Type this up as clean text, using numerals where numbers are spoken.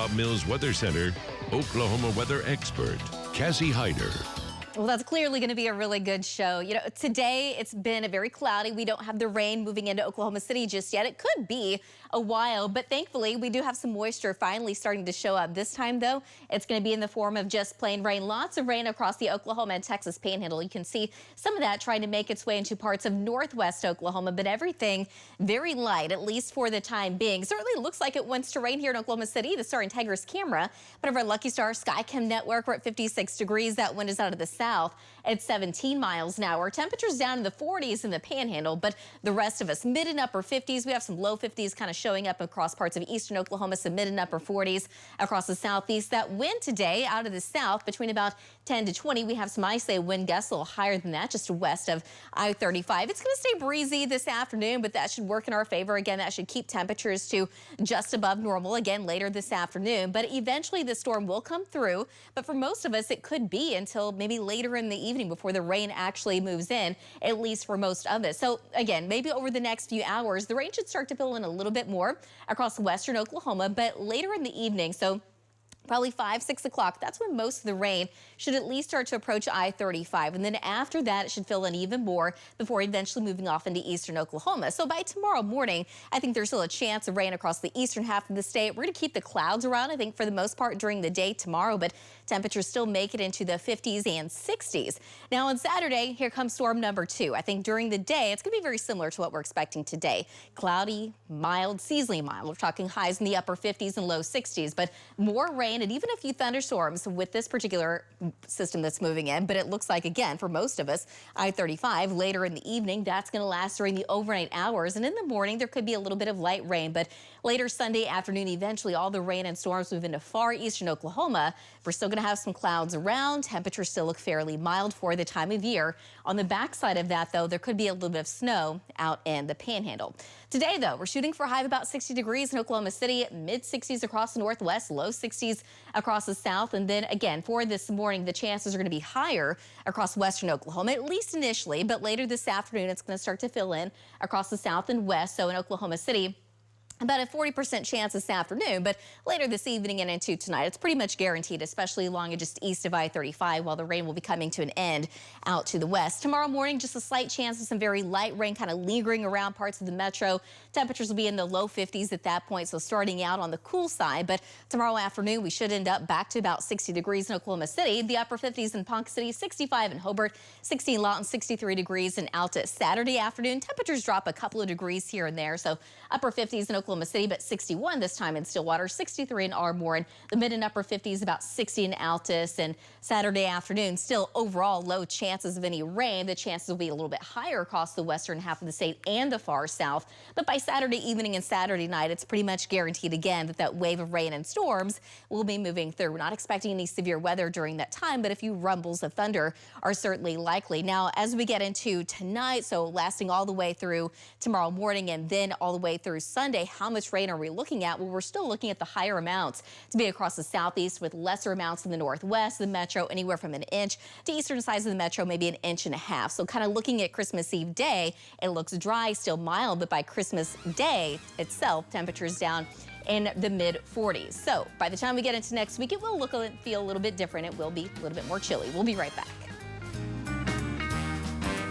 Bob Mills Weather Center, Oklahoma weather expert, Cassie Heiter. Well, that's clearly going to be a really good show. You know, today it's been very cloudy. We don't have the rain moving into Oklahoma City just yet. It could be a while, but thankfully we do have some moisture finally starting to show up. This time, though, it's going to be in the form of just plain rain. Lots of rain across the Oklahoma and Texas panhandle. You can see some of that trying to make its way into parts of northwest Oklahoma, but everything very light, at least for the time being. Certainly looks like it wants to rain here in Oklahoma City. The Star Integris camera, but of our Lucky Star Skycam network, we're at 56 degrees. That wind is out of the south at 17 miles an hour. Temperatures down in the 40s in the panhandle, but the rest of us mid and upper 50s. We have some low 50s kind of showing up across parts of eastern Oklahoma, some mid and upper 40s across the southeast. That wind today out of the south between about 10 to 20. We have some isolated wind gusts a little higher than that, just west of I-35. It's going to stay breezy this afternoon, but that should work in our favor. Again, that should keep temperatures to just above normal again later this afternoon. But eventually the storm will come through. But for most of us, it could be until maybe later in the evening before the rain actually moves in, at least for most of us. So again, maybe over the next few hours, the rain should start to fill in a little bit more across western Oklahoma, but later in the evening, so probably 5, 6 o'clock, that's when most of the rain should at least start to approach I-35. And then after that, it should fill in even more before eventually moving off into eastern Oklahoma. So by tomorrow morning, I think there's still a chance of rain across the eastern half of the state. We're going to keep the clouds around, I think, for the most part during the day tomorrow, but temperatures still make it into the 50s and 60s. Now on Saturday, here comes storm number 2. I think during the day, it's going to be very similar to what we're expecting today. Cloudy, mild, seasonally mild. We're talking highs in the upper 50s and low 60s, but more rain and even a few thunderstorms with this particular system that's moving in. But it looks like, again, for most of us, I-35 later in the evening, that's going to last during the overnight hours. And in the morning, there could be a little bit of light rain. But later Sunday afternoon, eventually all the rain and storms move into far eastern Oklahoma. We're still going to have some clouds around. Temperatures still look fairly mild for the time of year. On the backside of that, though, there could be a little bit of snow out in the panhandle. Today, though, we're shooting for a high of about 60 degrees in Oklahoma City, mid 60s across the northwest, low 60s across the south. And then again, for this morning, the chances are going to be higher across western Oklahoma, at least initially. But later this afternoon, it's going to start to fill in across the south and west. So in Oklahoma City, about a 40% chance this afternoon, but later this evening and into tonight, it's pretty much guaranteed, especially along and just east of I-35, while the rain will be coming to an end out to the west. Tomorrow morning, just a slight chance of some very light rain kind of lingering around parts of the metro. Temperatures will be in the low 50s at that point, so starting out on the cool side. But tomorrow afternoon, we should end up back to about 60 degrees in Oklahoma City, the upper 50s in Ponca City, 65 in Hobart, 60 in Lawton, 63 degrees in Alta. Saturday afternoon, temperatures drop a couple of degrees here and there, so upper 50s in Oklahoma City, but 61 this time in Stillwater, 63 in Ardmore, and the mid and upper 50s, about 60 in Altus. And Saturday afternoon, still overall low chances of any rain. The chances will be a little bit higher across the western half of the state and the far south. But by Saturday evening and Saturday night, it's pretty much guaranteed again that that wave of rain and storms will be moving through. We're not expecting any severe weather during that time, but a few rumbles of thunder are certainly likely. Now, as we get into tonight, so lasting all the way through tomorrow morning and then all the way through Sunday, how much rain are we looking at? Well, we're still looking at the higher amounts to be across the southeast, with lesser amounts in the northwest, the metro anywhere from an inch to eastern sides of the metro, maybe an inch and a half. So kind of looking at Christmas Eve day, it looks dry, still mild, but by Christmas Day itself, temperatures down in the mid 40s. So by the time we get into next week, it will look and feel a little bit different. It will be a little bit more chilly. We'll be right back.